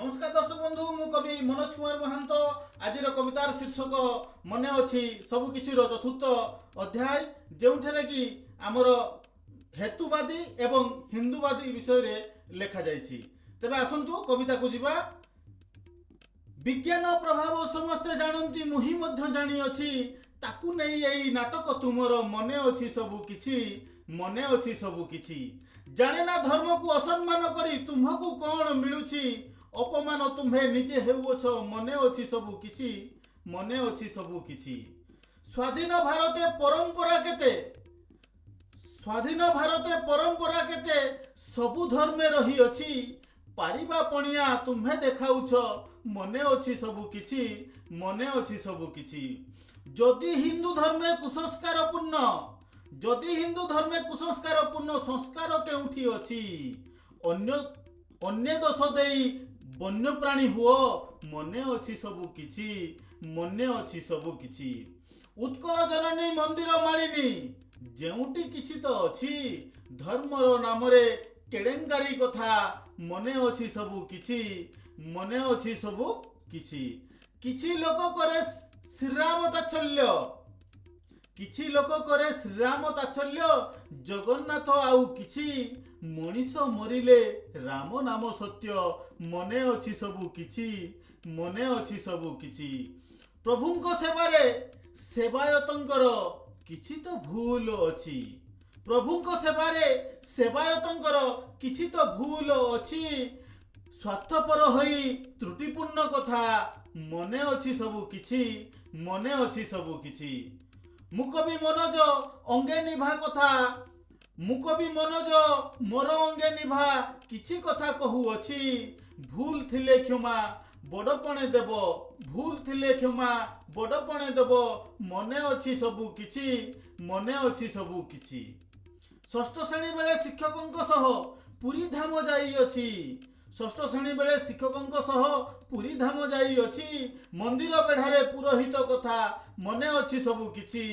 नमस्कार दर्शक बंधु मु कवि मनोज कुमार महांत आज कवितार शीर्षक मने अच्छी सबुकिछि चतुर्थ अध्याय जो कि आमर हेतुवादी एवं हिंदुवादी विषय रे लेखा जाइछि। तेबे आसंतु कविता को जिबा। विज्ञान प्रभाव समस्ते जानती मुही मध्य जानी अछि ताकू नहीं एई नाटक तुमर मने अच्छी सबुकिछि मने अच्छी सबुकिछि जाने ना धर्म को असम्मान करी तुम्हकु कौन मिलुछि अपमान तुम्हे निजे हेउछ मने अच्छी सबुकिछि मने अच्छी सबुकिछि स्वाधीन भारते परंपरा केते स्वाधीन भारते परंपरा केते सबु धर्मे रही अछि पारिबा पणिया तुम्हे देखाउछ मने अच्छी सबुकिछि मने अच्छी सबुकिछि जदि हिंदू धर्मे कुसंस्कार पूर्ण संस्कार केउठी अछि अन्य दोष देई वन्य प्राणी हुओ मने अच्छी सबुकिछि मने अच्छी सबुकिछि उत्कल जननी मंदिर मालिनी जेउटी किछि तो अछि धर्मर नामरे केडेंगारी कथा मने अच्छी सबुकिछि मने अच्छी सबुकिछि किछि लोक करे श्रीराम ताच्छल्य किछि लोक करे श्रीराम ताच्छल्य जगन्नाथ आउ किछि मनीष मरिले राम नाम सत्य मने अच्छी सबुकिछि मने अच्छी सबुकिछि प्रभुंक सेवारे सेवायतंकर किछि तो भूल अछि प्रभुंक सेवारे सेवायतंकर किछि तो भूल अछि स्वार्थपर होई त्रुटिपूर्ण कथा मने अच्छी सबुकिछि मने अच्छी सबुकिछि मुकबी मनोज अंगे निभा कथा मुकबी मनोज मोर अंगे निभा किछि कथा कहू अछि भूल थिले क्षमा बड़पणे देव भूल थिले क्षमा बड़पणे देव मने अच्छी सबुकिछि मने अच्छी सबुकिछि षष्ठ श्रेणी बेले शिक्षकंक सह पुरी धाम जाई अछि षष्ठ श्रेणी बेले शिक्षकंक सह पुरी धाम जाई अछि मंदिर बेढ़ारे पुरोहित कथा मने अच्छी सबुकिछि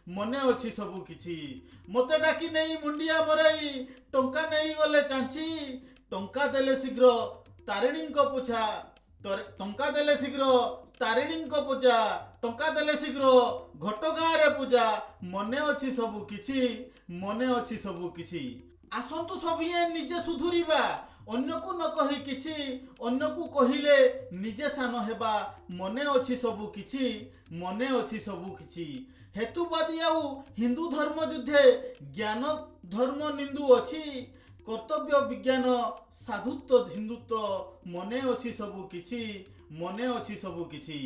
मने अच्छी सबुकिछि मते डाकी नहीं मुंडिया मराई टंका नहीं गले चांची टंका देले शीघ्र तारिणींक पूछा टंका देले शीघ्र तारिणींक पूजा टंका देले शीघ्र घटगाँ रे पूजा मने अच्छी सबुकिछि मने अच्छी सबुकिछि आसंतु सभिए निजे सुधुरिबा अन्य को न कही किछि अन्य को कहिले निजे सान हेबा मने अच्छी सबुकिछि मने अच्छी सबुकिछि हेतुवादी आउ हिंदू धर्म युद्धे ज्ञान धर्म निंदु अछि कर्तव्य विज्ञान साधुत्व हिंदुत्व मने अच्छी सबुकिछि मने अच्छी सबुकिछि।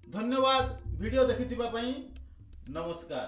धन्यवाद वीडियो देखिथिबा पई नमस्कार।